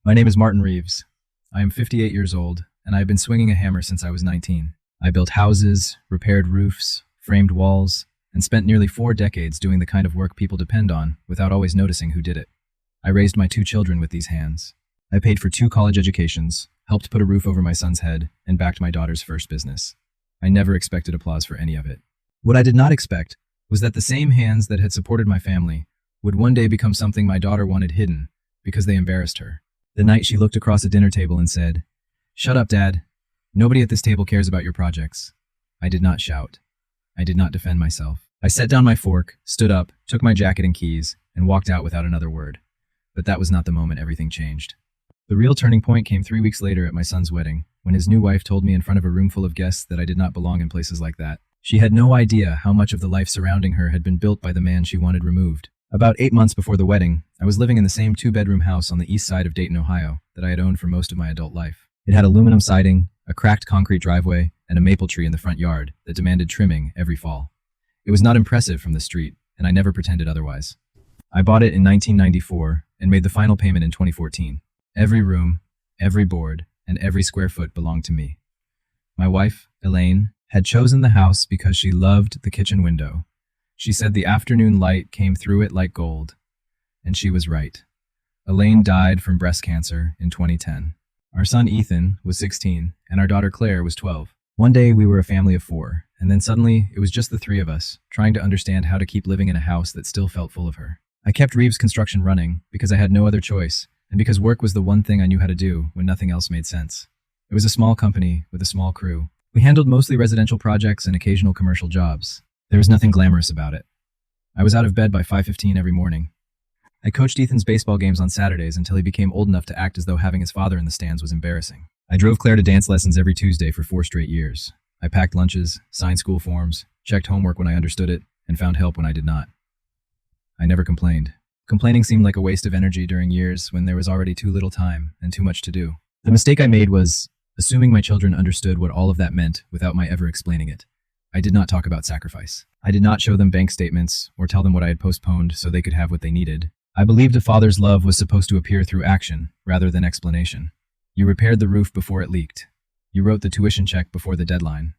My name is Martin Reeves. I am 58 years old, and I have been swinging a hammer since I was 19. I built houses, repaired roofs, framed walls, and spent nearly 4 decades doing the kind of work people depend on without always noticing who did it. I raised my 2 children with these hands. I paid for 2 college educations, helped put a roof over my son's head, and backed my daughter's first business. I never expected applause for any of it. What I did not expect was that the same hands that had supported my family would one day become something my daughter wanted hidden because they embarrassed her. The night she looked across a dinner table and said, "Shut up, Dad. Nobody at this table cares about your projects." I did not shout. I did not defend myself. I set down my fork, stood up, took my jacket and keys, and walked out without another word. But that was not the moment everything changed. The real turning point came 3 weeks later at my son's wedding, when his new wife told me in front of a room full of guests that I did not belong in places like that. She had no idea how much of the life surrounding her had been built by the man she wanted removed. About 8 months before the wedding, I was living in the same 2-bedroom house on the east side of Dayton, Ohio, that I had owned for most of my adult life. It had aluminum siding, a cracked concrete driveway, and a maple tree in the front yard that demanded trimming every fall. It was not impressive from the street, and I never pretended otherwise. I bought it in 1994 and made the final payment in 2014. Every room, every board, and every square foot belonged to me. My wife, Elaine, had chosen the house because she loved the kitchen window. She said the afternoon light came through it like gold. And she was right. Elaine died from breast cancer in 2010. Our son Ethan was 16, and our daughter Claire was 12. One day we were a family of 4, and then suddenly it was just the 3 of us, trying to understand how to keep living in a house that still felt full of her. I kept Reeves Construction running because I had no other choice, and because work was the one thing I knew how to do when nothing else made sense. It was a small company with a small crew. We handled mostly residential projects and occasional commercial jobs. There was nothing glamorous about it. I was out of bed by 5:15 every morning. I coached Ethan's baseball games on Saturdays until he became old enough to act as though having his father in the stands was embarrassing. I drove Claire to dance lessons every Tuesday for 4 straight years. I packed lunches, signed school forms, checked homework when I understood it, and found help when I did not. I never complained. Complaining seemed like a waste of energy during years when there was already too little time and too much to do. The mistake I made was assuming my children understood what all of that meant without my ever explaining it. I did not talk about sacrifice. I did not show them bank statements or tell them what I had postponed so they could have what they needed. I believed a father's love was supposed to appear through action rather than explanation. You repaired the roof before it leaked. You wrote the tuition check before the deadline.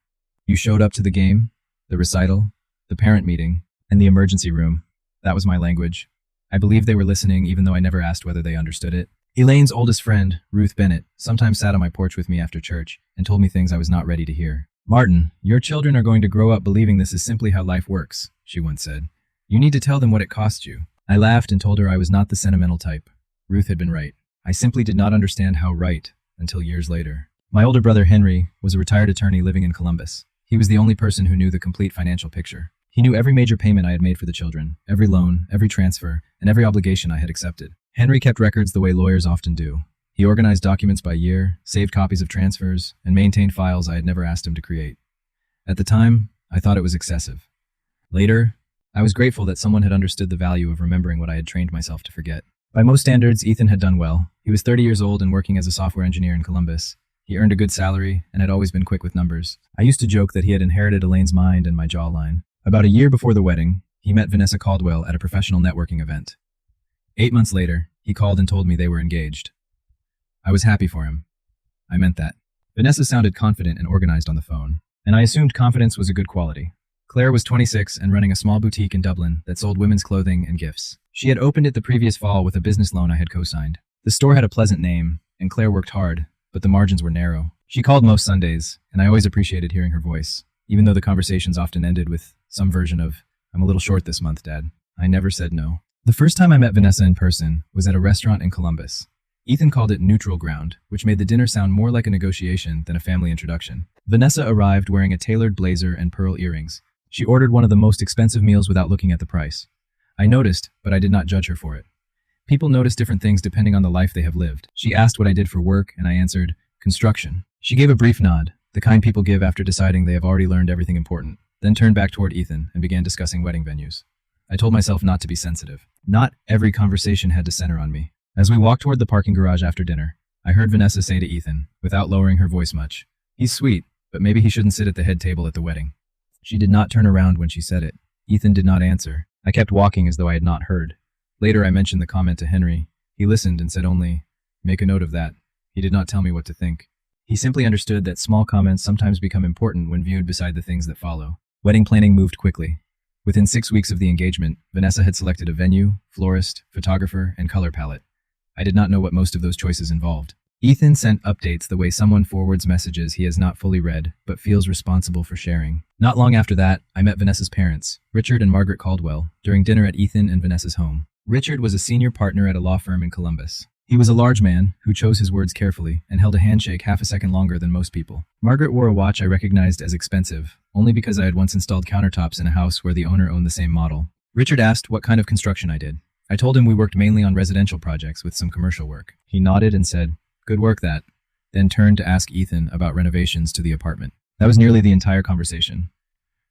You showed up to the game, the recital, the parent meeting, and the emergency room. That was my language. I believed they were listening even though I never asked whether they understood it. Elaine's oldest friend, Ruth Bennett, sometimes sat on my porch with me after church and told me things I was not ready to hear. "Martin, your children are going to grow up believing this is simply how life works," she once said. "You need to tell them what it cost you." I laughed and told her I was not the sentimental type. Ruth had been right. I simply did not understand how right until years later. My older brother Henry was a retired attorney living in Columbus. He was the only person who knew the complete financial picture. He knew every major payment I had made for the children, every loan, every transfer, and every obligation I had accepted. Henry kept records the way lawyers often do. He organized documents by year, saved copies of transfers, and maintained files I had never asked him to create. At the time, I thought it was excessive. Later, I was grateful that someone had understood the value of remembering what I had trained myself to forget. By most standards, Ethan had done well. He was 30 years old and working as a software engineer in Columbus. He earned a good salary and had always been quick with numbers. I used to joke that he had inherited Elaine's mind and my jawline. About a year before the wedding, he met Vanessa Caldwell at a professional networking event. 8 months later, he called and told me they were engaged. I was happy for him. I meant that. Vanessa sounded confident and organized on the phone, and I assumed confidence was a good quality. Claire was 26 and running a small boutique in Dublin that sold women's clothing and gifts. She had opened it the previous fall with a business loan I had co-signed. The store had a pleasant name, and Claire worked hard, but the margins were narrow. She called most Sundays, and I always appreciated hearing her voice, even though the conversations often ended with some version of, "I'm a little short this month, Dad." I never said no. The first time I met Vanessa in person was at a restaurant in Columbus. Ethan called it neutral ground, which made the dinner sound more like a negotiation than a family introduction. Vanessa arrived wearing a tailored blazer and pearl earrings. She ordered one of the most expensive meals without looking at the price. I noticed, but I did not judge her for it. People notice different things depending on the life they have lived. She asked what I did for work, and I answered, "Construction." She gave a brief nod, the kind people give after deciding they have already learned everything important, then turned back toward Ethan and began discussing wedding venues. I told myself not to be sensitive. Not every conversation had to center on me. As we walked toward the parking garage after dinner, I heard Vanessa say to Ethan, without lowering her voice much, "He's sweet, but maybe he shouldn't sit at the head table at the wedding." She did not turn around when she said it. Ethan did not answer. I kept walking as though I had not heard. Later I mentioned the comment to Henry. He listened and said only, Make a note of that. He did not tell me what to think. He simply understood that small comments sometimes become important when viewed beside the things that follow. Wedding planning moved quickly. Within 6 weeks of the engagement, Vanessa had selected a venue, florist, photographer, and color palette. I did not know what most of those choices involved. Ethan sent updates the way someone forwards messages he has not fully read, but feels responsible for sharing. Not long after that, I met Vanessa's parents, Richard and Margaret Caldwell, during dinner at Ethan and Vanessa's home. Richard was a senior partner at a law firm in Columbus. He was a large man who chose his words carefully and held a handshake half a second longer than most people. Margaret wore a watch I recognized as expensive, only because I had once installed countertops in a house where the owner owned the same model. Richard asked what kind of construction I did. I told him we worked mainly on residential projects with some commercial work. He nodded and said, "Good work that," then turned to ask Ethan about renovations to the apartment. That was nearly the entire conversation.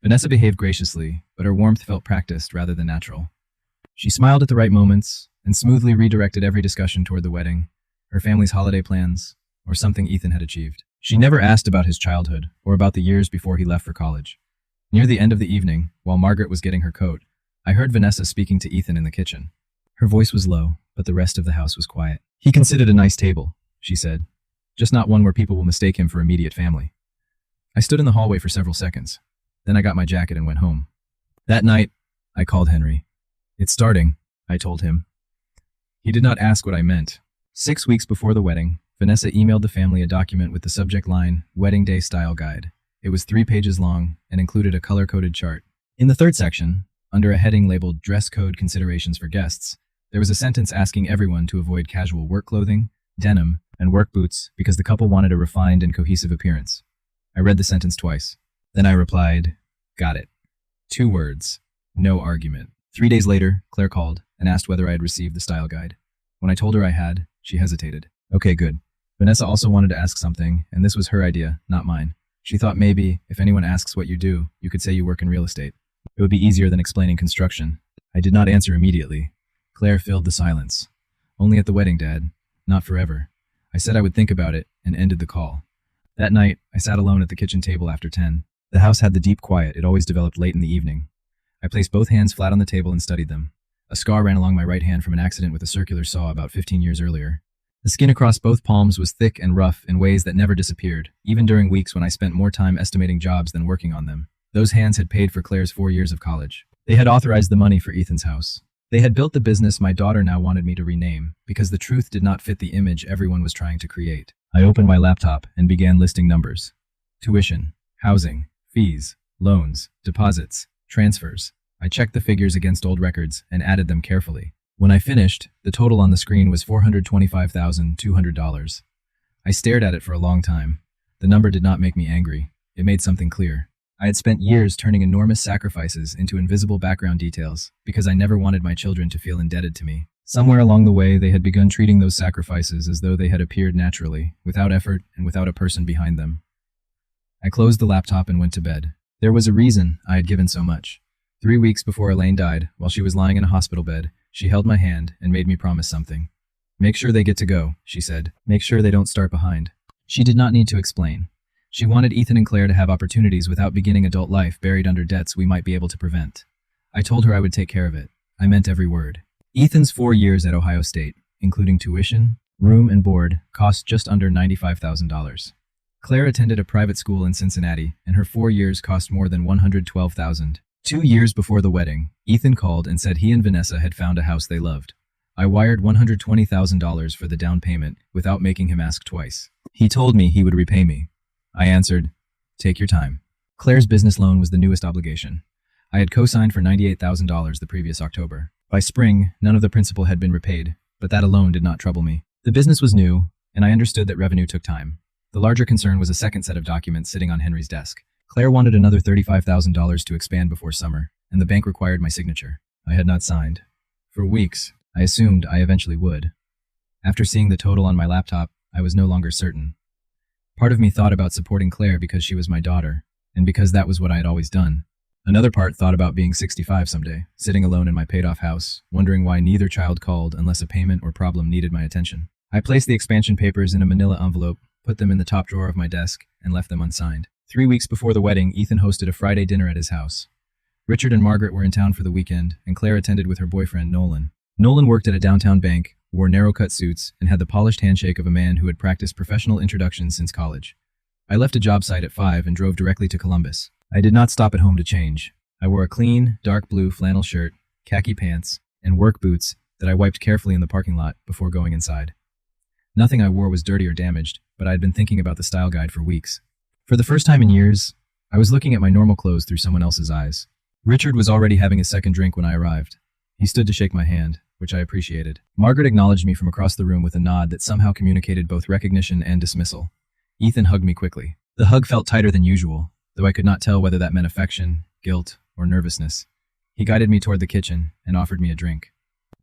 Vanessa behaved graciously, but her warmth felt practiced rather than natural. She smiled at the right moments and smoothly redirected every discussion toward the wedding, her family's holiday plans, or something Ethan had achieved. She never asked about his childhood or about the years before he left for college. Near the end of the evening, while Margaret was getting her coat, I heard Vanessa speaking to Ethan in the kitchen. Her voice was low, but the rest of the house was quiet. "He considered a nice table," she said, "just not one where people will mistake him for immediate family." I stood in the hallway for several seconds. Then I got my jacket and went home. That night, I called Henry. "It's starting," I told him. He did not ask what I meant. 6 weeks before the wedding, Vanessa emailed the family a document with the subject line, "Wedding Day Style Guide." It was 3 pages long and included a color-coded chart. In the third section, under a heading labeled Dress Code Considerations for Guests, there was a sentence asking everyone to avoid casual work clothing, denim, and work boots because the couple wanted a refined and cohesive appearance. I read the sentence twice. Then I replied, "Got it." 2 words. No argument. 3 days later, Claire called and asked whether I had received the style guide. When I told her I had, she hesitated. "Okay, good." Vanessa also wanted to ask something, and this was her idea, not mine. She thought maybe, if anyone asks what you do, you could say you work in real estate. It would be easier than explaining construction. I did not answer immediately. Claire filled the silence. "Only at the wedding, Dad. Not forever." I said I would think about it and ended the call. That night, I sat alone at the kitchen table after 10. The house had the deep quiet it always developed late in the evening. I placed both hands flat on the table and studied them. A scar ran along my right hand from an accident with a circular saw about 15 years earlier. The skin across both palms was thick and rough in ways that never disappeared, even during weeks when I spent more time estimating jobs than working on them. Those hands had paid for Claire's 4 years of college. They had authorized the money for Ethan's house. They had built the business my daughter now wanted me to rename, because the truth did not fit the image everyone was trying to create. I opened my laptop and began listing numbers. Tuition, housing, fees, loans, deposits, transfers. I checked the figures against old records and added them carefully. When I finished, the total on the screen was $425,200. I stared at it for a long time. The number did not make me angry. It made something clear. I had spent years turning enormous sacrifices into invisible background details because I never wanted my children to feel indebted to me. Somewhere along the way, they had begun treating those sacrifices as though they had appeared naturally, without effort and without a person behind them. I closed the laptop and went to bed. There was a reason I had given so much. 3 weeks before Elaine died, while she was lying in a hospital bed, she held my hand and made me promise something. "Make sure they get to go," she said. "Make sure they don't start behind." She did not need to explain. She wanted Ethan and Claire to have opportunities without beginning adult life buried under debts we might be able to prevent. I told her I would take care of it. I meant every word. Ethan's 4 years at Ohio State, including tuition, room, and board, cost just under $95,000. Claire attended a private school in Cincinnati, and her 4 years cost more than $112,000. 2 years before the wedding, Ethan called and said he and Vanessa had found a house they loved. I wired $120,000 for the down payment without making him ask twice. He told me he would repay me. I answered, "Take your time." Claire's business loan was the newest obligation. I had co-signed for $98,000 the previous October. By spring, none of the principal had been repaid, but that alone did not trouble me. The business was new, and I understood that revenue took time. The larger concern was a second set of documents sitting on Henry's desk. Claire wanted another $35,000 to expand before summer, and the bank required my signature. I had not signed. For weeks, I assumed I eventually would. After seeing the total on my laptop, I was no longer certain. Part of me thought about supporting Claire because she was my daughter, and because that was what I had always done. Another part thought about being 65 someday, sitting alone in my paid-off house, wondering why neither child called unless a payment or problem needed my attention. I placed the expansion papers in a manila envelope, put them in the top drawer of my desk, and left them unsigned. 3 weeks before the wedding, Ethan hosted a Friday dinner at his house. Richard and Margaret were in town for the weekend, and Claire attended with her boyfriend, Nolan. Nolan worked at a downtown bank, wore narrow-cut suits, and had the polished handshake of a man who had practiced professional introductions since college. I left a job site at 5 and drove directly to Columbus. I did not stop at home to change. I wore a clean, dark blue flannel shirt, khaki pants, and work boots that I wiped carefully in the parking lot before going inside. Nothing I wore was dirty or damaged, but I had been thinking about the style guide for weeks. For the first time in years, I was looking at my normal clothes through someone else's eyes. Richard was already having his second drink when I arrived. He stood to shake my hand, which I appreciated. Margaret acknowledged me from across the room with a nod that somehow communicated both recognition and dismissal. Ethan hugged me quickly. The hug felt tighter than usual, though I could not tell whether that meant affection, guilt, or nervousness. He guided me toward the kitchen and offered me a drink.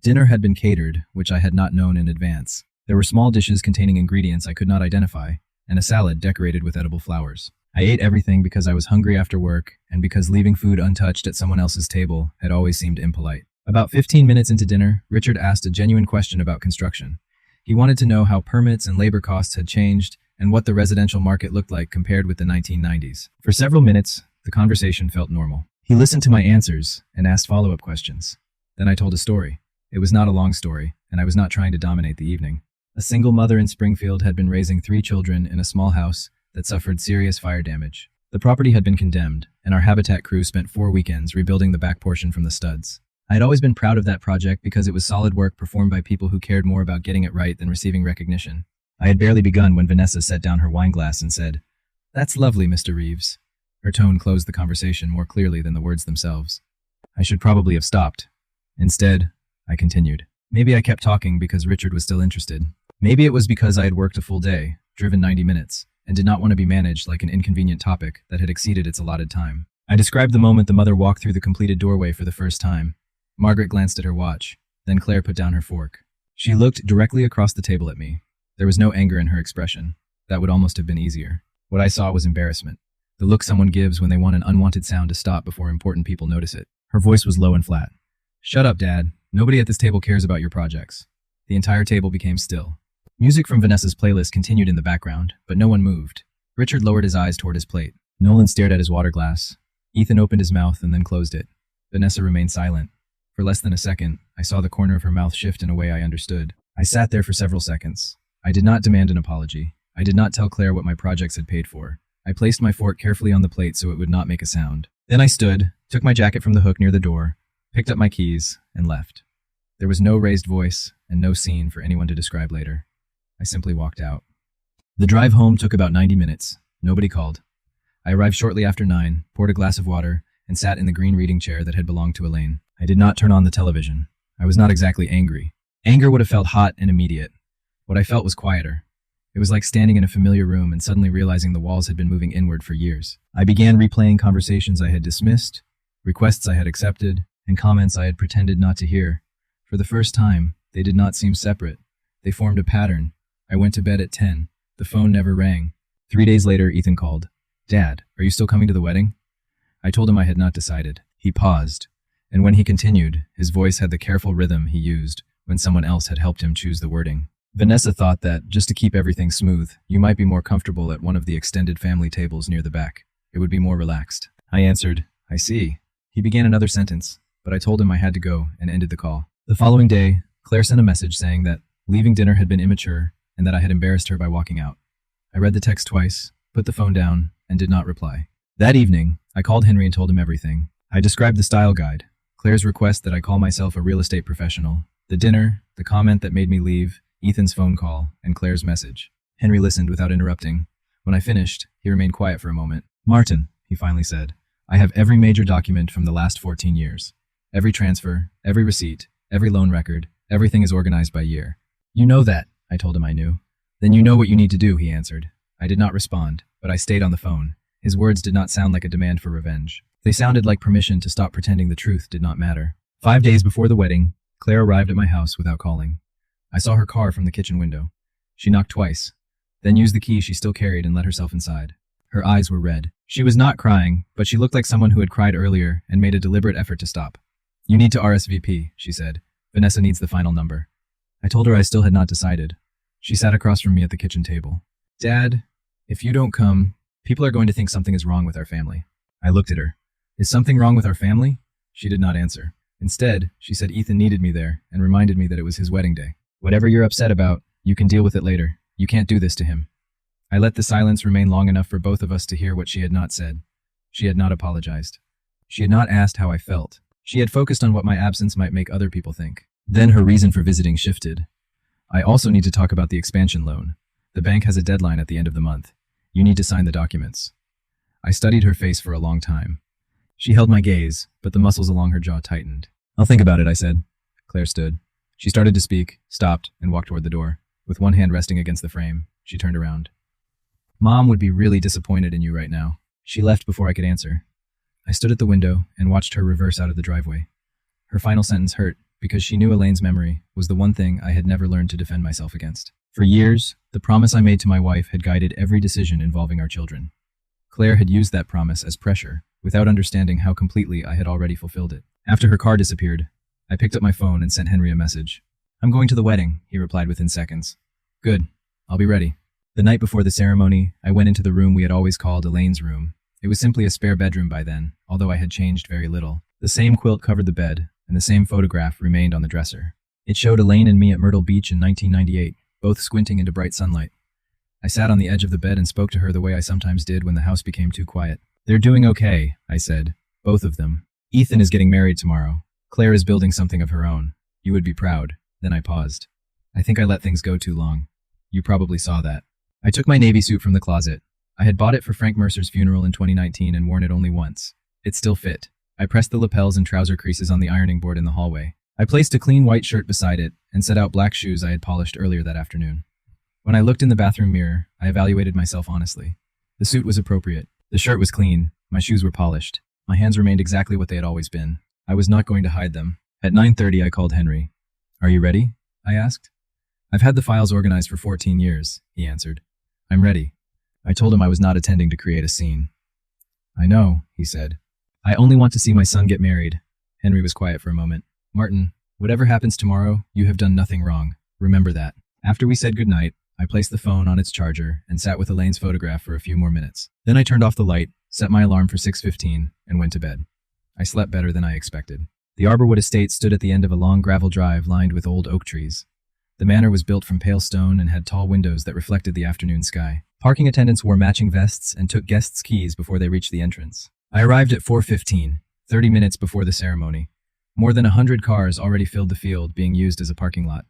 Dinner had been catered, which I had not known in advance. There were small dishes containing ingredients I could not identify, and a salad decorated with edible flowers. I ate everything because I was hungry after work, and because leaving food untouched at someone else's table had always seemed impolite. About 15 minutes into dinner, Richard asked a genuine question about construction. He wanted to know how permits and labor costs had changed, and what the residential market looked like compared with the 1990s. For several minutes, the conversation felt normal. He listened to my answers and asked follow-up questions. Then I told a story. It was not a long story, and I was not trying to dominate the evening. A single mother in Springfield had been raising 3 children in a small house that suffered serious fire damage. The property had been condemned, and our Habitat crew spent 4 weekends rebuilding the back portion from the studs. I had always been proud of that project because it was solid work performed by people who cared more about getting it right than receiving recognition. I had barely begun when Vanessa set down her wine glass and said, "That's lovely, Mr. Reeves." Her tone closed the conversation more clearly than the words themselves. I should probably have stopped. Instead, I continued. Maybe I kept talking because Richard was still interested. Maybe it was because I had worked a full day, driven 90 minutes, and did not want to be managed like an inconvenient topic that had exceeded its allotted time. I described the moment the mother walked through the completed doorway for the first time. Margaret glanced at her watch. Then Claire put down her fork. She looked directly across the table at me. There was no anger in her expression. That would almost have been easier. What I saw was embarrassment. The look someone gives when they want an unwanted sound to stop before important people notice it. Her voice was low and flat. "Shut up, Dad. Nobody at this table cares about your projects." The entire table became still. Music from Vanessa's playlist continued in the background, but no one moved. Richard lowered his eyes toward his plate. Nolan stared at his water glass. Ethan opened his mouth and then closed it. Vanessa remained silent. For less than a second, I saw the corner of her mouth shift in a way I understood. I sat there for several seconds. I did not demand an apology. I did not tell Claire what my projects had paid for. I placed my fork carefully on the plate so it would not make a sound. Then I stood, took my jacket from the hook near the door, picked up my keys, and left. There was no raised voice and no scene for anyone to describe later. I simply walked out. The drive home took about 90 minutes. Nobody called. I arrived shortly after 9, poured a glass of water, and sat in the green reading chair that had belonged to Elaine. I did not turn on the television. I was not exactly angry. Anger would have felt hot and immediate. What I felt was quieter. It was like standing in a familiar room and suddenly realizing the walls had been moving inward for years. I began replaying conversations I had dismissed, requests I had accepted, and comments I had pretended not to hear. For the first time, they did not seem separate. They formed a pattern. I went to bed at 10. The phone never rang. 3 days later, Ethan called. "Dad, are you still coming to the wedding?" I told him I had not decided. He paused, and when he continued, his voice had the careful rhythm he used when someone else had helped him choose the wording. "Vanessa thought that, just to keep everything smooth, you might be more comfortable at one of the extended family tables near the back. It would be more relaxed." I answered, "I see." He began another sentence, but I told him I had to go and ended the call. The following day, Claire sent a message saying that leaving dinner had been immature and that I had embarrassed her by walking out. I read the text twice, put the phone down, and did not reply. That evening, I called Henry and told him everything. I described the style guide, Claire's request that I call myself a real estate professional, the dinner, the comment that made me leave, Ethan's phone call, and Claire's message. Henry listened without interrupting. When I finished, he remained quiet for a moment. "Martin," he finally said, "I have every major document from the last 14 years. Every transfer, every receipt, every loan record, everything is organized by year." "You know that," I told him I knew. "Then you know what you need to do," he answered. I did not respond, but I stayed on the phone. His words did not sound like a demand for revenge. They sounded like permission to stop pretending the truth did not matter. 5 days before the wedding, Claire arrived at my house without calling. I saw her car from the kitchen window. She knocked twice, then used the key she still carried and let herself inside. Her eyes were red. She was not crying, but she looked like someone who had cried earlier and made a deliberate effort to stop. "You need to RSVP, she said. "Vanessa needs the final number." I told her I still had not decided. She sat across from me at the kitchen table. "Dad, if you don't come, people are going to think something is wrong with our family." I looked at her. "Is something wrong with our family?" She did not answer. Instead, she said Ethan needed me there and reminded me that it was his wedding day. Whatever you're upset about, you can deal with it later. You can't do this to him. I let the silence remain long enough for both of us to hear what she had not said. She had not apologized. She had not asked how I felt. She had focused on what my absence might make other people think. Then her reason for visiting shifted. I also need to talk about the expansion loan. The bank has a deadline at the end of the month. You need to sign the documents. I studied her face for a long time. She held my gaze, but the muscles along her jaw tightened. I'll think about it, I said. Claire stood. She started to speak, stopped, and walked toward the door. With one hand resting against the frame, she turned around. Mom would be really disappointed in you right now. She left before I could answer. I stood at the window and watched her reverse out of the driveway. Her final sentence hurt because she knew Elaine's memory was the one thing I had never learned to defend myself against. For years, the promise I made to my wife had guided every decision involving our children. Claire had used that promise as pressure, without understanding how completely I had already fulfilled it. After her car disappeared, I picked up my phone and sent Henry a message. I'm going to the wedding, he replied within seconds. Good. I'll be ready. The night before the ceremony, I went into the room we had always called Elaine's room. It was simply a spare bedroom by then, although I had changed very little. The same quilt covered the bed, and the same photograph remained on the dresser. It showed Elaine and me at Myrtle Beach in 1998, both squinting into bright sunlight. I sat on the edge of the bed and spoke to her the way I sometimes did when the house became too quiet. They're doing okay, I said. Both of them. Ethan is getting married tomorrow. Claire is building something of her own. You would be proud. Then I paused. I think I let things go too long. You probably saw that. I took my navy suit from the closet. I had bought it for Frank Mercer's funeral in 2019 and worn it only once. It still fit. I pressed the lapels and trouser creases on the ironing board in the hallway. I placed a clean white shirt beside it and set out black shoes I had polished earlier that afternoon. When I looked in the bathroom mirror, I evaluated myself honestly. The suit was appropriate. The shirt was clean. My shoes were polished. My hands remained exactly what they had always been. I was not going to hide them. At 9:30, I called Henry. Are you ready? I asked. I've had the files organized for 14 years, he answered. I'm ready. I told him I was not attending to create a scene. I know, he said. I only want to see my son get married. Henry was quiet for a moment. Martin, whatever happens tomorrow, you have done nothing wrong. Remember that. After we said goodnight, I placed the phone on its charger and sat with Elaine's photograph for a few more minutes. Then I turned off the light, set my alarm for 6:15, and went to bed. I slept better than I expected. The Arborwood estate stood at the end of a long gravel drive lined with old oak trees. The manor was built from pale stone and had tall windows that reflected the afternoon sky. Parking attendants wore matching vests and took guests' keys before they reached the entrance. I arrived at 4:15, 30 minutes before the ceremony. More than 100 cars already filled the field, being used as a parking lot.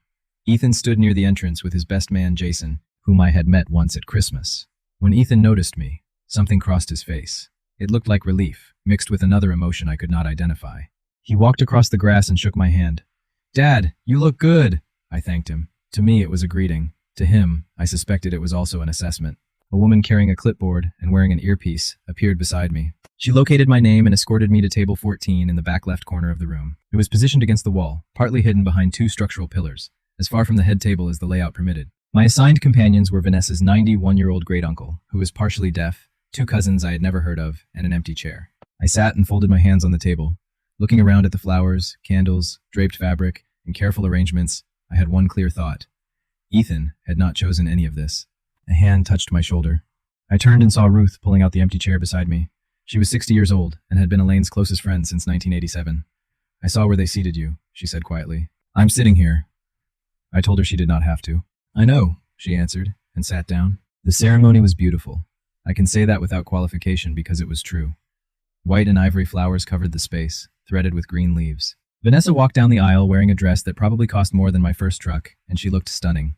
Ethan stood near the entrance with his best man, Jason, whom I had met once at Christmas. When Ethan noticed me, something crossed his face. It looked like relief, mixed with another emotion I could not identify. He walked across the grass and shook my hand. Dad, you look good! I thanked him. To me, it was a greeting. To him, I suspected it was also an assessment. A woman carrying a clipboard and wearing an earpiece appeared beside me. She located my name and escorted me to table 14 in the back left corner of the room. It was positioned against the wall, partly hidden behind two structural pillars, as far from the head table as the layout permitted. My assigned companions were Vanessa's 91-year-old great-uncle, who was partially deaf, two cousins I had never heard of, and an empty chair. I sat and folded my hands on the table. Looking around at the flowers, candles, draped fabric, and careful arrangements, I had one clear thought. Ethan had not chosen any of this. A hand touched my shoulder. I turned and saw Ruth pulling out the empty chair beside me. She was 60 years old and had been Elaine's closest friend since 1987. I saw where they seated you, she said quietly. I'm sitting here. I told her she did not have to. I know, she answered, and sat down. The ceremony was beautiful. I can say that without qualification because it was true. White and ivory flowers covered the space, threaded with green leaves. Vanessa walked down the aisle wearing a dress that probably cost more than my first truck, and she looked stunning.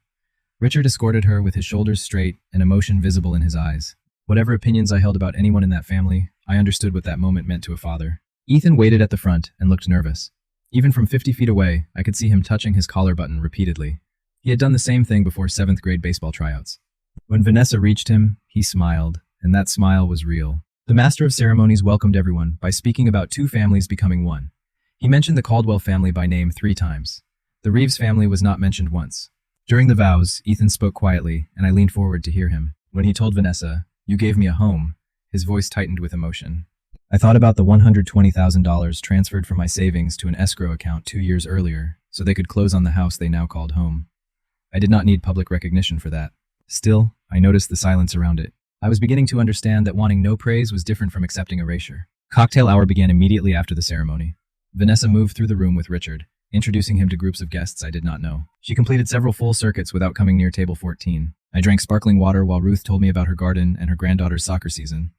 Richard escorted her with his shoulders straight and emotion visible in his eyes. Whatever opinions I held about anyone in that family, I understood what that moment meant to a father. Ethan waited at the front and looked nervous. Even from 50 feet away, I could see him touching his collar button repeatedly. He had done the same thing before 7th grade baseball tryouts. When Vanessa reached him, he smiled, and that smile was real. The master of ceremonies welcomed everyone by speaking about two families becoming one. He mentioned the Caldwell family by name 3 times. The Reeves family was not mentioned once. During the vows, Ethan spoke quietly, and I leaned forward to hear him. When he told Vanessa, "You gave me a home," his voice tightened with emotion. I thought about the $120,000 transferred from my savings to an escrow account 2 years earlier, so they could close on the house they now called home. I did not need public recognition for that. Still, I noticed the silence around it. I was beginning to understand that wanting no praise was different from accepting erasure. Cocktail hour began immediately after the ceremony. Vanessa moved through the room with Richard, introducing him to groups of guests I did not know. She completed several full circuits without coming near table 14. I drank sparkling water while Ruth told me about her garden and her granddaughter's soccer season.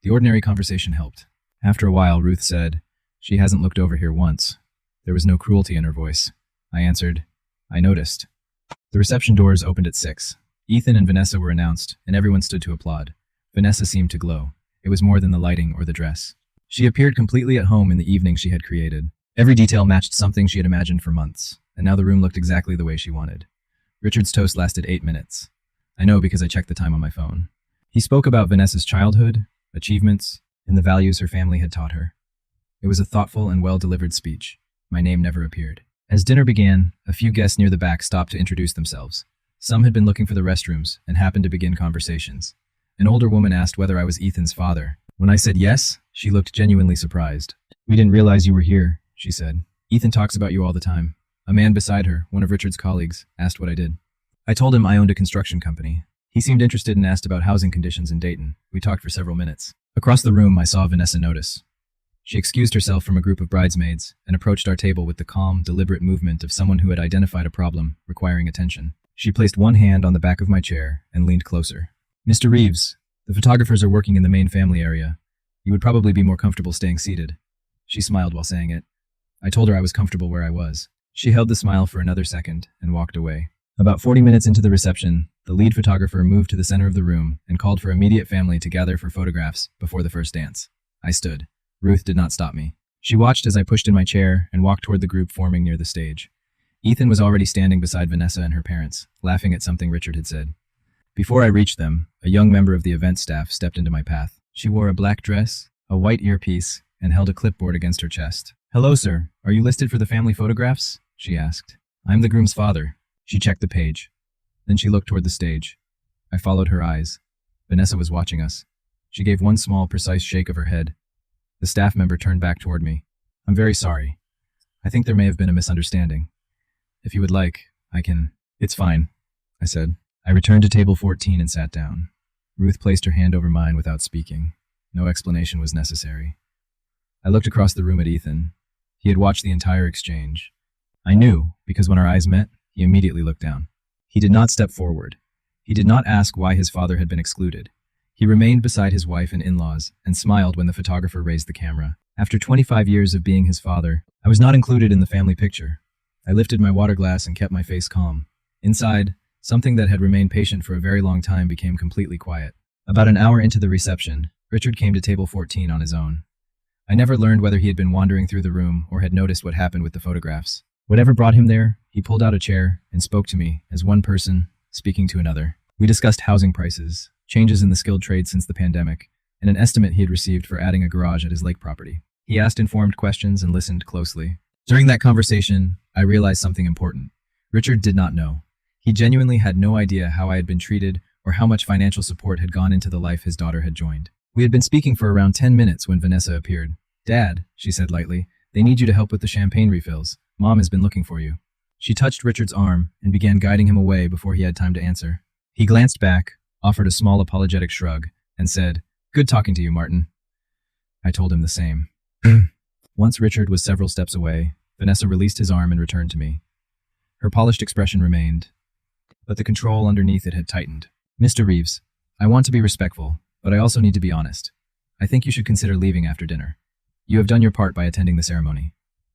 The ordinary conversation helped. After a while, Ruth said, "She hasn't looked over here once." There was no cruelty in her voice. I answered, "I noticed." The reception doors opened at 6. Ethan and Vanessa were announced, and everyone stood to applaud. Vanessa seemed to glow. It was more than the lighting or the dress. She appeared completely at home in the evening she had created. Every detail matched something she had imagined for months, and now the room looked exactly the way she wanted. Richard's toast lasted 8 minutes. I know because I checked the time on my phone. He spoke about Vanessa's childhood, achievements, and the values her family had taught her. It was a thoughtful and well-delivered speech. My name never appeared. As dinner began, a few guests near the back stopped to introduce themselves. Some had been looking for the restrooms and happened to begin conversations. An older woman asked whether I was Ethan's father. When I said yes, she looked genuinely surprised. "We didn't realize you were here," she said. "Ethan talks about you all the time." A man beside her, one of Richard's colleagues, asked what I did. I told him I owned a construction company. He seemed interested and asked about housing conditions in Dayton. We talked for several minutes. Across the room, I saw Vanessa notice. She excused herself from a group of bridesmaids and approached our table with the calm, deliberate movement of someone who had identified a problem requiring attention. She placed one hand on the back of my chair and leaned closer. "Mr. Reeves, the photographers are working in the main family area. You would probably be more comfortable staying seated." She smiled while saying it. I told her I was comfortable where I was. She held the smile for another second and walked away. About 40 minutes into the reception, the lead photographer moved to the center of the room and called for immediate family to gather for photographs before the first dance. I stood. Ruth did not stop me. She watched as I pushed in my chair and walked toward the group forming near the stage. Ethan was already standing beside Vanessa and her parents, laughing at something Richard had said. Before I reached them, a young member of the event staff stepped into my path. She wore a black dress, a white earpiece, and held a clipboard against her chest. "Hello, sir. Are you listed for the family photographs?" she asked. "I'm the groom's father." She checked the page. Then she looked toward the stage. I followed her eyes. Vanessa was watching us. She gave one small, precise shake of her head. The staff member turned back toward me. "I'm very sorry. I think there may have been a misunderstanding. If you would like, I can—" "It's fine," I said. I returned to table 14 and sat down. Ruth placed her hand over mine without speaking. No explanation was necessary. I looked across the room at Ethan. He had watched the entire exchange. I knew, because when our eyes met, he immediately looked down. He did not step forward. He did not ask why his father had been excluded. He remained beside his wife and in-laws and smiled when the photographer raised the camera. After 25 years of being his father, I was not included in the family picture. I lifted my water glass and kept my face calm. Inside, something that had remained patient for a very long time became completely quiet. About an hour into the reception, Richard came to table 14 on his own. I never learned whether he had been wandering through the room or had noticed what happened with the photographs. Whatever brought him there, he pulled out a chair and spoke to me as one person speaking to another. We discussed housing prices, changes in the skilled trade since the pandemic, and an estimate he had received for adding a garage at his lake property. He asked informed questions and listened closely. During that conversation, I realized something important. Richard did not know. He genuinely had no idea how I had been treated or how much financial support had gone into the life his daughter had joined. We had been speaking for around 10 minutes when Vanessa appeared. "Dad," she said lightly, "they need you to help with the champagne refills. Mom has been looking for you." She touched Richard's arm and began guiding him away before he had time to answer. He glanced back, offered a small apologetic shrug, and said, "Good talking to you, Martin." I told him the same. Once Richard was several steps away, Vanessa released his arm and returned to me. Her polished expression remained, but the control underneath it had tightened. "Mr. Reeves, I want to be respectful, but I also need to be honest. I think you should consider leaving after dinner. You have done your part by attending the ceremony.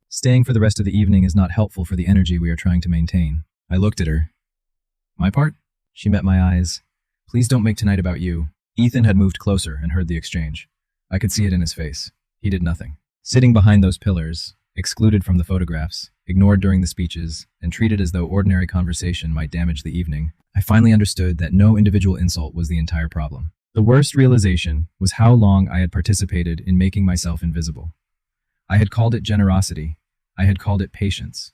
Staying for the rest of the evening is not helpful for the energy we are trying to maintain." I looked at her. "My part?" She met my eyes. "Please don't make tonight about you." Ethan had moved closer and heard the exchange. I could see it in his face. He did nothing. Sitting behind those pillars, excluded from the photographs, ignored during the speeches, and treated as though ordinary conversation might damage the evening, I finally understood that no individual insult was the entire problem. The worst realization was how long I had participated in making myself invisible. I had called it generosity. I had called it patience.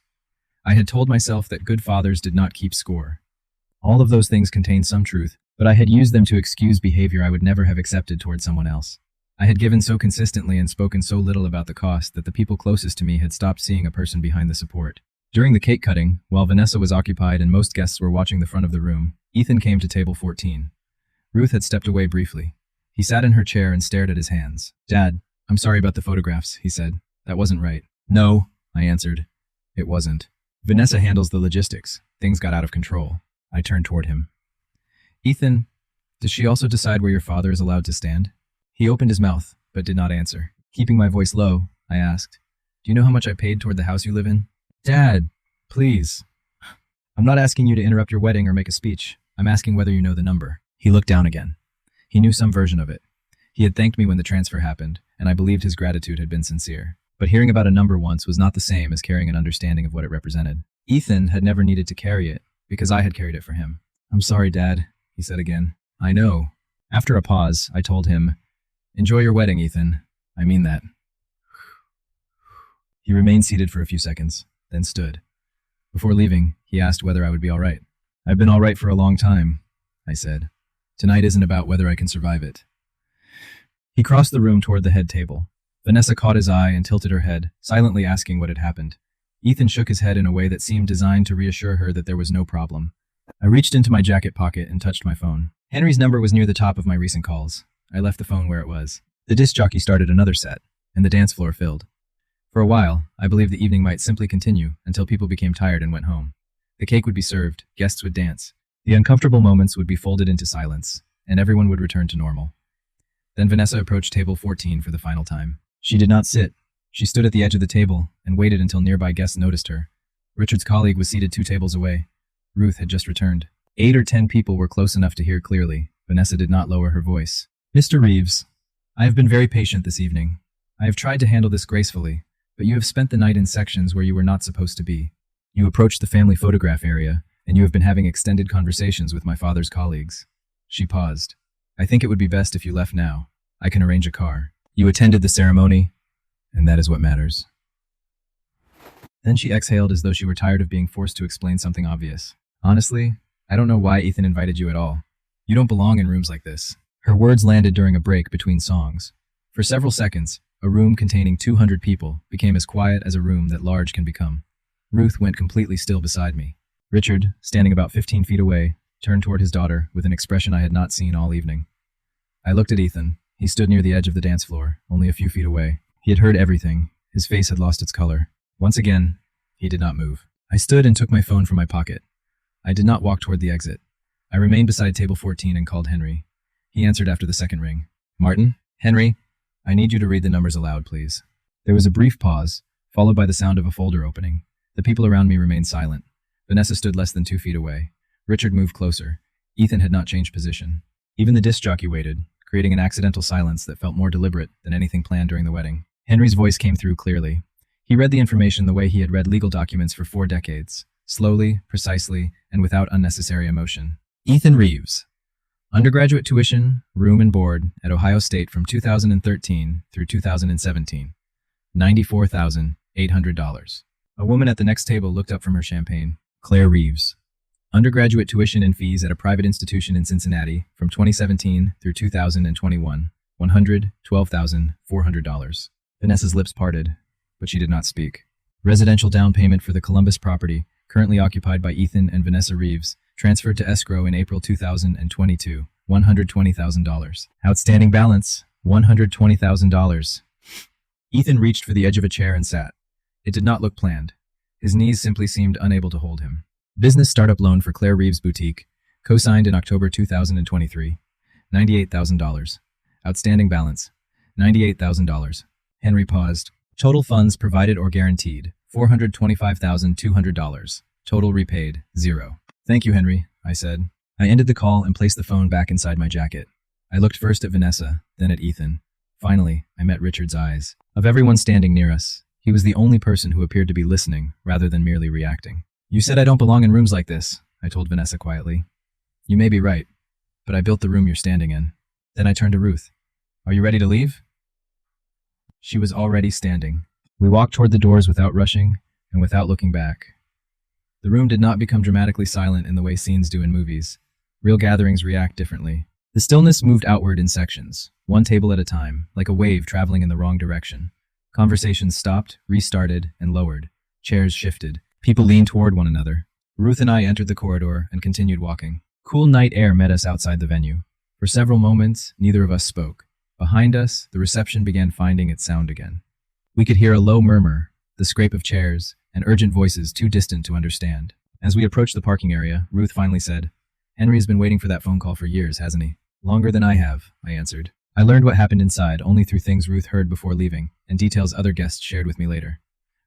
I had told myself that good fathers did not keep score. All of those things contained some truth, but I had used them to excuse behavior I would never have accepted toward someone else. I had given so consistently and spoken so little about the cost that the people closest to me had stopped seeing a person behind the support. During the cake cutting, while Vanessa was occupied and most guests were watching the front of the room, Ethan came to table 14. Ruth had stepped away briefly. He sat in her chair and stared at his hands. "Dad, I'm sorry about the photographs," he said. "That wasn't right." "No," I answered. It wasn't. Vanessa handles the logistics. Things got out of control. I turned toward him. Ethan, does she also decide where your father is allowed to stand? He opened his mouth, but did not answer. Keeping my voice low, I asked, do you know how much I paid toward the house you live in? Dad, please. I'm not asking you to interrupt your wedding or make a speech. I'm asking whether you know the number. He looked down again. He knew some version of it. He had thanked me when the transfer happened, and I believed his gratitude had been sincere. But hearing about a number once was not the same as carrying an understanding of what it represented. Ethan had never needed to carry it, because I had carried it for him. I'm sorry, Dad, he said again. I know. After a pause, I told him, enjoy your wedding, Ethan. I mean that. He remained seated for a few seconds, then stood. Before leaving, he asked whether I would be all right. I've been all right for a long time, I said. Tonight isn't about whether I can survive it. He crossed the room toward the head table. Vanessa caught his eye and tilted her head, silently asking what had happened. Ethan shook his head in a way that seemed designed to reassure her that there was no problem. I reached into my jacket pocket and touched my phone. Henry's number was near the top of my recent calls. I left the phone where it was. The disc jockey started another set, and the dance floor filled. For a while, I believed the evening might simply continue until people became tired and went home. The cake would be served, guests would dance. The uncomfortable moments would be folded into silence, and everyone would return to normal. Then Vanessa approached table 14 for the final time. She did not sit. She stood at the edge of the table and waited until nearby guests noticed her. Richard's colleague was seated 2 tables away. Ruth had just returned. 8 or 10 people were close enough to hear clearly. Vanessa did not lower her voice. Mr. Reeves, I have been very patient this evening. I have tried to handle this gracefully, but you have spent the night in sections where you were not supposed to be. You approached the family photograph area, and you have been having extended conversations with my father's colleagues. She paused. I think it would be best if you left now. I can arrange a car. You attended the ceremony, and that is what matters. Then she exhaled as though she were tired of being forced to explain something obvious. Honestly, I don't know why Ethan invited you at all. You don't belong in rooms like this. Her words landed during a break between songs. For several seconds, a room containing 200 people became as quiet as a room that large can become. Ruth went completely still beside me. Richard, standing about 15 feet away, turned toward his daughter with an expression I had not seen all evening. I looked at Ethan. He stood near the edge of the dance floor, only a few feet away. He had heard everything. His face had lost its color. Once again, he did not move. I stood and took my phone from my pocket. I did not walk toward the exit. I remained beside table 14 and called Henry. He answered after the second ring. Martin? Henry? I need you to read the numbers aloud, please. There was a brief pause, followed by the sound of a folder opening. The people around me remained silent. Vanessa stood less than 2 feet away. Richard moved closer. Ethan had not changed position. Even the disc jockey waited, creating an accidental silence that felt more deliberate than anything planned during the wedding. Henry's voice came through clearly. He read the information the way he had read legal documents for 4 decades, slowly, precisely, and without unnecessary emotion. Ethan Reeves. Undergraduate tuition, room and board at Ohio State from 2013 through 2017. $94,800. A woman at the next table looked up from her champagne. Claire Reeves. Undergraduate tuition and fees at a private institution in Cincinnati from 2017 through 2021. $112,400. Vanessa's lips parted, but she did not speak. Residential down payment for the Columbus property, currently occupied by Ethan and Vanessa Reeves, transferred to escrow in April 2022. $120,000. Outstanding balance, $120,000. Ethan reached for the edge of a chair and sat. It did not look planned. His knees simply seemed unable to hold him. Business startup loan for Claire Reeves Boutique, co-signed in October 2023. $98,000. Outstanding balance, $98,000. Henry paused. Total funds provided or guaranteed, $425,200. Total repaid, 0. Thank you, Henry, I said. I ended the call and placed the phone back inside my jacket. I looked first at Vanessa, then at Ethan. Finally, I met Richard's eyes. Of everyone standing near us, he was the only person who appeared to be listening rather than merely reacting. You said I don't belong in rooms like this, I told Vanessa quietly. You may be right, but I built the room you're standing in. Then I turned to Ruth. Are you ready to leave? She was already standing. We walked toward the doors without rushing and without looking back. The room did not become dramatically silent in the way scenes do in movies. Real gatherings react differently. The stillness moved outward in sections, one table at a time, like a wave traveling in the wrong direction. Conversations stopped, restarted, and lowered. Chairs shifted. People leaned toward one another. Ruth and I entered the corridor and continued walking. Cool night air met us outside the venue. For several moments, neither of us spoke. Behind us, the reception began finding its sound again. We could hear a low murmur, the scrape of chairs, and urgent voices too distant to understand. As we approached the parking area, Ruth finally said, "Henry has been waiting for that phone call for years, hasn't he?" "Longer than I have," I answered. I learned what happened inside only through things Ruth heard before leaving, and details other guests shared with me later.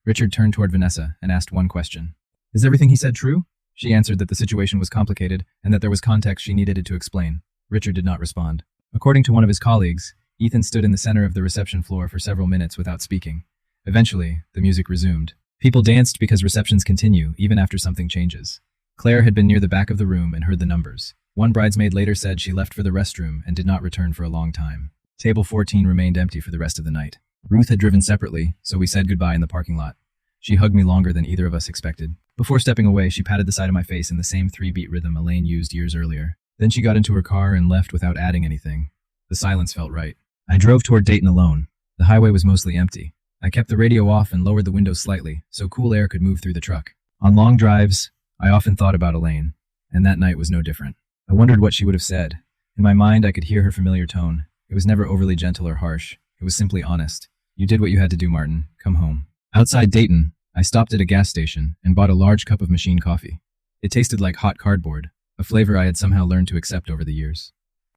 Richard turned toward Vanessa and asked one question. "Is everything he said true?" She answered that the situation was complicated and that there was context she needed to explain. Richard did not respond. According to one of his colleagues, Ethan stood in the center of the reception floor for several minutes without speaking. Eventually, the music resumed. People danced because receptions continue even after something changes. Claire had been near the back of the room and heard the numbers. One bridesmaid later said she left for the restroom and did not return for a long time. Table 14 remained empty for the rest of the night. Ruth had driven separately, so we said goodbye in the parking lot. She hugged me longer than either of us expected. Before stepping away, she patted the side of my face in the same 3-beat rhythm Elaine used years earlier. Then she got into her car and left without adding anything. The silence felt right. I drove toward Dayton alone. The highway was mostly empty. I kept the radio off and lowered the windows slightly, so cool air could move through the truck. On long drives, I often thought about Elaine, and that night was no different. I wondered what she would have said. In my mind, I could hear her familiar tone. It was never overly gentle or harsh. It was simply honest. "You did what you had to do, Martin. Come home." Outside Dayton, I stopped at a gas station and bought a large cup of machine coffee. It tasted like hot cardboard, a flavor I had somehow learned to accept over the years.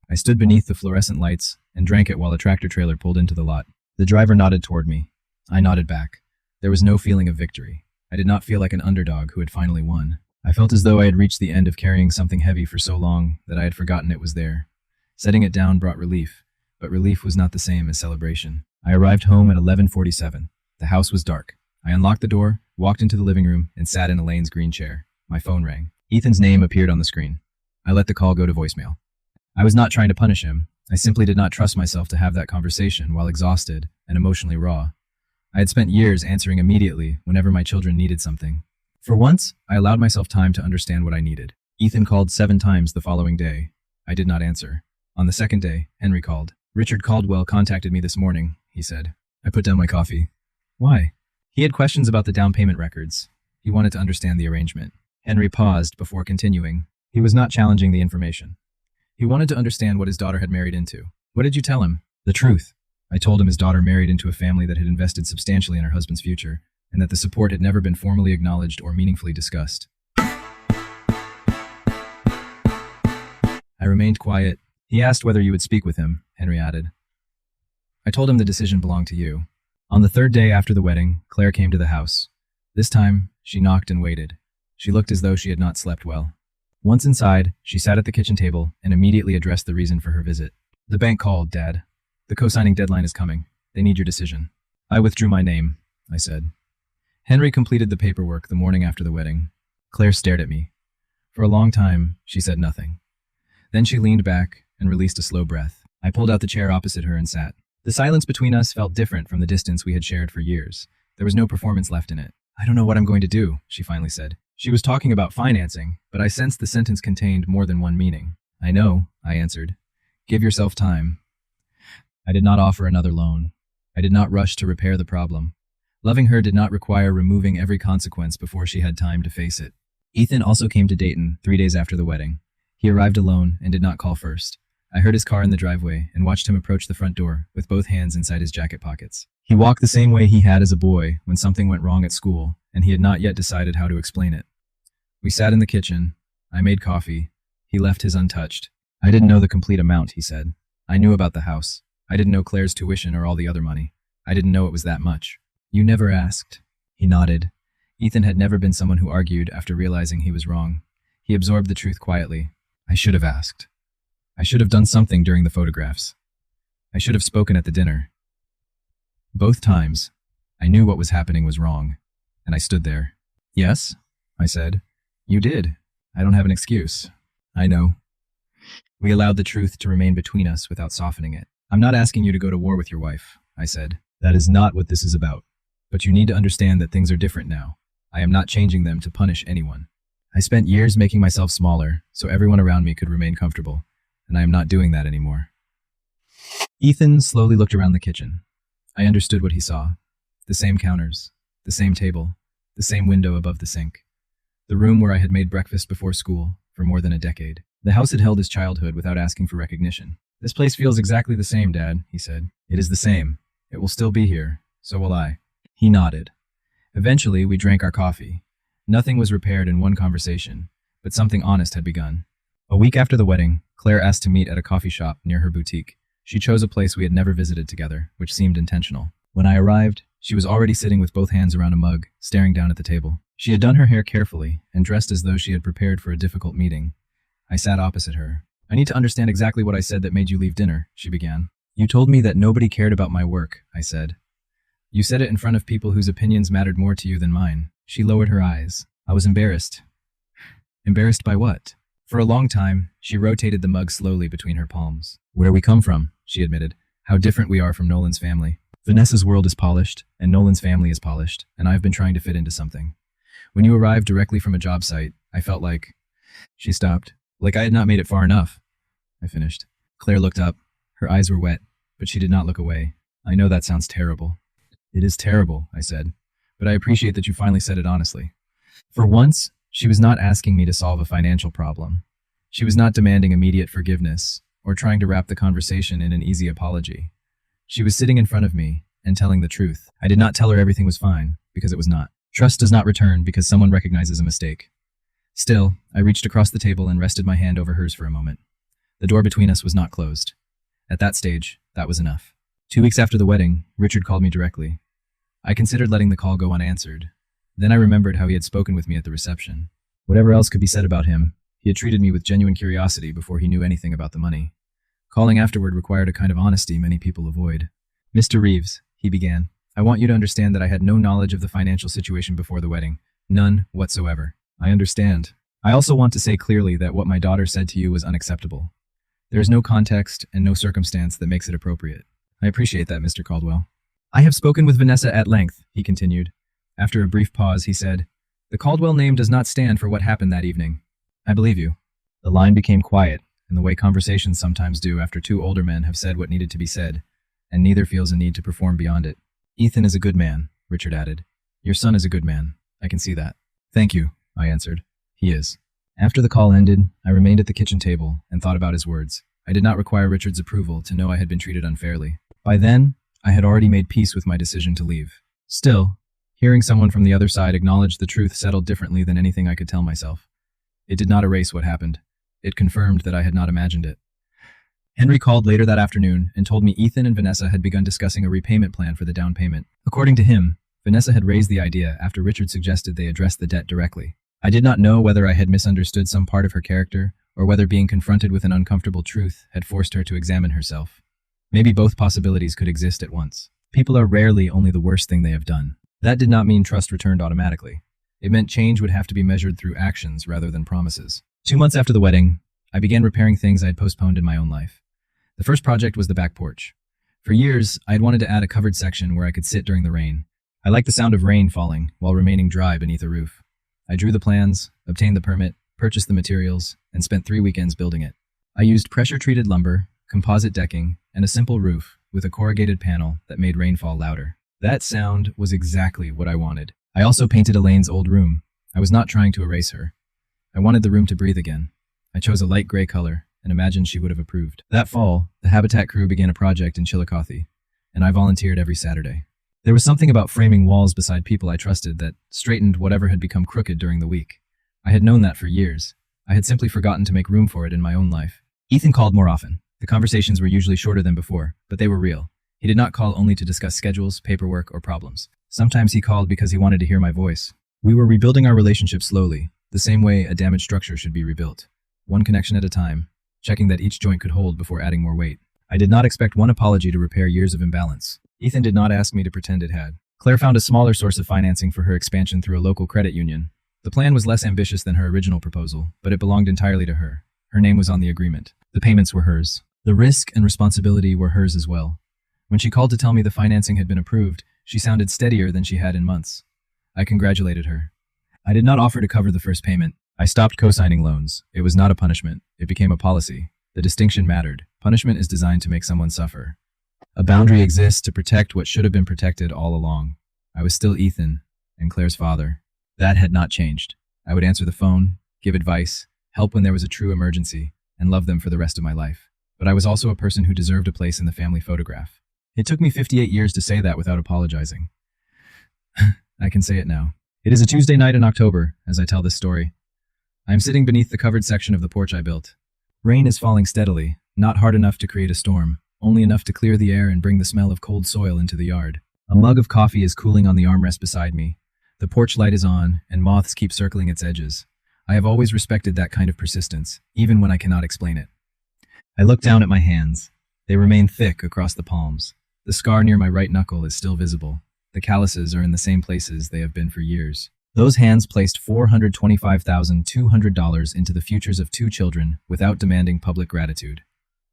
I stood beneath the fluorescent lights and drank it while a tractor-trailer pulled into the lot. The driver nodded toward me. I nodded back. There was no feeling of victory. I did not feel like an underdog who had finally won. I felt as though I had reached the end of carrying something heavy for so long that I had forgotten it was there. Setting it down brought relief, but relief was not the same as celebration. I arrived home at 11:47. The house was dark. I unlocked the door, walked into the living room, and sat in Elaine's green chair. My phone rang. Ethan's name appeared on the screen. I let the call go to voicemail. I was not trying to punish him. I simply did not trust myself to have that conversation while exhausted and emotionally raw. I had spent years answering immediately whenever my children needed something. For once, I allowed myself time to understand what I needed. Ethan called 7 times the following day. I did not answer. On the second day, Henry called. "Richard Caldwell contacted me this morning," he said. I put down my coffee. "Why?" He had questions about the down payment records. He wanted to understand the arrangement. Henry paused before continuing. He was not challenging the information. He wanted to understand what his daughter had married into. "What did you tell him?" "The truth." I told him his daughter married into a family that had invested substantially in her husband's future, and that the support had never been formally acknowledged or meaningfully discussed. I remained quiet. "He asked whether you would speak with him," Henry added. I told him the decision belonged to you. On the 3rd day after the wedding, Claire came to the house. This time, she knocked and waited. She looked as though she had not slept well. Once inside, she sat at the kitchen table and immediately addressed the reason for her visit. "The bank called, Dad. The co-signing deadline is coming. They need your decision." I withdrew my name, I said. Henry completed the paperwork the morning after the wedding. Claire stared at me. For a long time, she said nothing. Then she leaned back and released a slow breath. I pulled out the chair opposite her and sat. The silence between us felt different from the distance we had shared for years. There was no performance left in it. "I don't know what I'm going to do," she finally said. She was talking about financing, but I sensed the sentence contained more than one meaning. "I know," I answered. "Give yourself time." I did not offer another loan. I did not rush to repair the problem. Loving her did not require removing every consequence before she had time to face it. Ethan also came to Dayton 3 days after the wedding. He arrived alone and did not call first. I heard his car in the driveway and watched him approach the front door with both hands inside his jacket pockets. He walked the same way he had as a boy when something went wrong at school, and he had not yet decided how to explain it. We sat in the kitchen. I made coffee. He left his untouched. "I didn't know the complete amount," he said. "I knew about the house. I didn't know Claire's tuition or all the other money. I didn't know it was that much." "You never asked." He nodded. Ethan had never been someone who argued after realizing he was wrong. He absorbed the truth quietly. "I should have asked. I should have done something during the photographs. I should have spoken at the dinner. Both times, I knew what was happening was wrong, and I stood there." "Yes," I said. "You did. I don't have an excuse." "I know." We allowed the truth to remain between us without softening it. "I'm not asking you to go to war with your wife," I said. "That is not what this is about. But you need to understand that things are different now. I am not changing them to punish anyone. I spent years making myself smaller so everyone around me could remain comfortable, and I am not doing that anymore." Ethan slowly looked around the kitchen. I understood what he saw. The same counters, the same table, the same window above the sink. The room where I had made breakfast before school for more than a decade. The house had held his childhood without asking for recognition. "This place feels exactly the same, Dad," he said. "It is the same. It will still be here. So will I." He nodded. Eventually, we drank our coffee. Nothing was repaired in one conversation, but something honest had begun. A week after the wedding, Claire asked to meet at a coffee shop near her boutique. She chose a place we had never visited together, which seemed intentional. When I arrived, she was already sitting with both hands around a mug, staring down at the table. She had done her hair carefully and dressed as though she had prepared for a difficult meeting. I sat opposite her. "I need to understand exactly what I said that made you leave dinner," she began. "You told me that nobody cared about my work," I said. "You said it in front of people whose opinions mattered more to you than mine." She lowered her eyes. I was embarrassed. Embarrassed by what? For a long time, she rotated the mug slowly between her palms. "Where we come from," she admitted. "How different we are from Nolan's family. Vanessa's world is polished, and Nolan's family is polished, and I've been trying to fit into something. When you arrived directly from a job site, I felt like..." She stopped. "Like I had not made it far enough," I finished. Claire looked up. Her eyes were wet, but she did not look away. "I know that sounds terrible." "It is terrible," I said, "but I appreciate that you finally said it honestly." For once, she was not asking me to solve a financial problem. She was not demanding immediate forgiveness or trying to wrap the conversation in an easy apology. She was sitting in front of me and telling the truth. I did not tell her everything was fine, because it was not. Trust does not return because someone recognizes a mistake. Still, I reached across the table and rested my hand over hers for a moment. The door between us was not closed. At that stage, that was enough. 2 weeks after the wedding, Richard called me directly. I considered letting the call go unanswered. Then I remembered how he had spoken with me at the reception. Whatever else could be said about him, he had treated me with genuine curiosity before he knew anything about the money. Calling afterward required a kind of honesty many people avoid. "Mr. Reeves," he began, "I want you to understand that I had no knowledge of the financial situation before the wedding. None whatsoever. I understand. I also want to say clearly that what my daughter said to you was unacceptable. There is no context and no circumstance that makes it appropriate." "I appreciate that, Mr. Caldwell." "I have spoken with Vanessa at length," he continued. After a brief pause, he said, "The Caldwell name does not stand for what happened that evening." "I believe you." The line became quiet, in the way conversations sometimes do after two older men have said what needed to be said, and neither feels a need to perform beyond it. "Ethan is a good man," Richard added. "Your son is a good man. I can see that." "Thank you," I answered. "He is." After the call ended, I remained at the kitchen table and thought about his words. I did not require Richard's approval to know I had been treated unfairly. By then, I had already made peace with my decision to leave. Still, hearing someone from the other side acknowledge the truth settled differently than anything I could tell myself. It did not erase what happened. It confirmed that I had not imagined it. Henry called later that afternoon and told me Ethan and Vanessa had begun discussing a repayment plan for the down payment. According to him, Vanessa had raised the idea after Richard suggested they address the debt directly. I did not know whether I had misunderstood some part of her character or whether being confronted with an uncomfortable truth had forced her to examine herself. Maybe both possibilities could exist at once. People are rarely only the worst thing they have done. That did not mean trust returned automatically. It meant change would have to be measured through actions rather than promises. 2 months after the wedding, I began repairing things I had postponed in my own life. The first project was the back porch. For years, I had wanted to add a covered section where I could sit during the rain. I liked the sound of rain falling while remaining dry beneath a roof. I drew the plans, obtained the permit, purchased the materials, and spent 3 weekends building it. I used pressure-treated lumber, composite decking, and a simple roof with a corrugated panel that made rainfall louder. That sound was exactly what I wanted. I also painted Elaine's old room. I was not trying to erase her. I wanted the room to breathe again. I chose a light gray color and imagined she would have approved. That fall, the Habitat crew began a project in Chillicothe, and I volunteered every Saturday. There was something about framing walls beside people I trusted that straightened whatever had become crooked during the week. I had known that for years. I had simply forgotten to make room for it in my own life. Ethan called more often. The conversations were usually shorter than before, but they were real. He did not call only to discuss schedules, paperwork, or problems. Sometimes he called because he wanted to hear my voice. We were rebuilding our relationship slowly, the same way a damaged structure should be rebuilt. One connection at a time, checking that each joint could hold before adding more weight. I did not expect one apology to repair years of imbalance. Ethan did not ask me to pretend it had. Claire found a smaller source of financing for her expansion through a local credit union. The plan was less ambitious than her original proposal, but it belonged entirely to her. Her name was on the agreement. The payments were hers. The risk and responsibility were hers as well. When she called to tell me the financing had been approved, she sounded steadier than she had in months. I congratulated her. I did not offer to cover the first payment. I stopped co-signing loans. It was not a punishment. It became a policy. The distinction mattered. Punishment is designed to make someone suffer. A boundary exists to protect what should have been protected all along. I was still Ethan and Claire's father. That had not changed. I would answer the phone, give advice, help when there was a true emergency, and love them for the rest of my life. But I was also a person who deserved a place in the family photograph. It took me 58 years to say that without apologizing. I can say it now. It is a Tuesday night in October, as I tell this story. I am sitting beneath the covered section of the porch I built. Rain is falling steadily, not hard enough to create a storm, only enough to clear the air and bring the smell of cold soil into the yard. A mug of coffee is cooling on the armrest beside me. The porch light is on, and moths keep circling its edges. I have always respected that kind of persistence, even when I cannot explain it. I look down at my hands. They remain thick across the palms. The scar near my right knuckle is still visible. The calluses are in the same places they have been for years. Those hands placed $425,200 into the futures of 2 children without demanding public gratitude.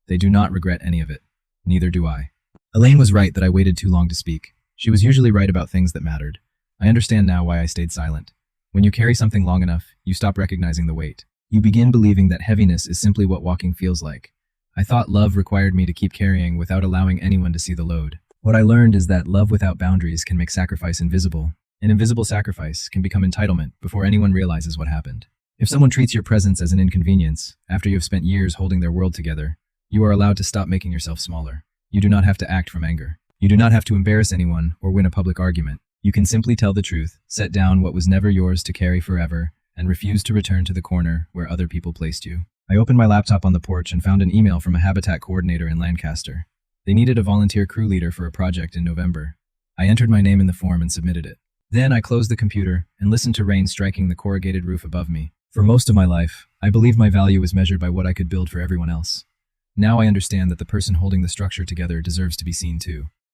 They do not regret any of it. Neither do I. Elaine was right that I waited too long to speak. She was usually right about things that mattered. I understand now why I stayed silent. When you carry something long enough, you stop recognizing the weight. You begin believing that heaviness is simply what walking feels like. I thought love required me to keep carrying without allowing anyone to see the load. What I learned is that love without boundaries can make sacrifice invisible. An invisible sacrifice can become entitlement before anyone realizes what happened. If someone treats your presence as an inconvenience, after you have spent years holding their world together, you are allowed to stop making yourself smaller. You do not have to act from anger. You do not have to embarrass anyone or win a public argument. You can simply tell the truth, set down what was never yours to carry forever, and refuse to return to the corner where other people placed you. I opened my laptop on the porch and found an email from a habitat coordinator in Lancaster. They needed a volunteer crew leader for a project in November. I entered my name in the form and submitted it. Then I closed the computer and listened to rain striking the corrugated roof above me. For most of my life, I believed my value was measured by what I could build for everyone else. Now I understand that the person holding the structure together deserves to be seen too.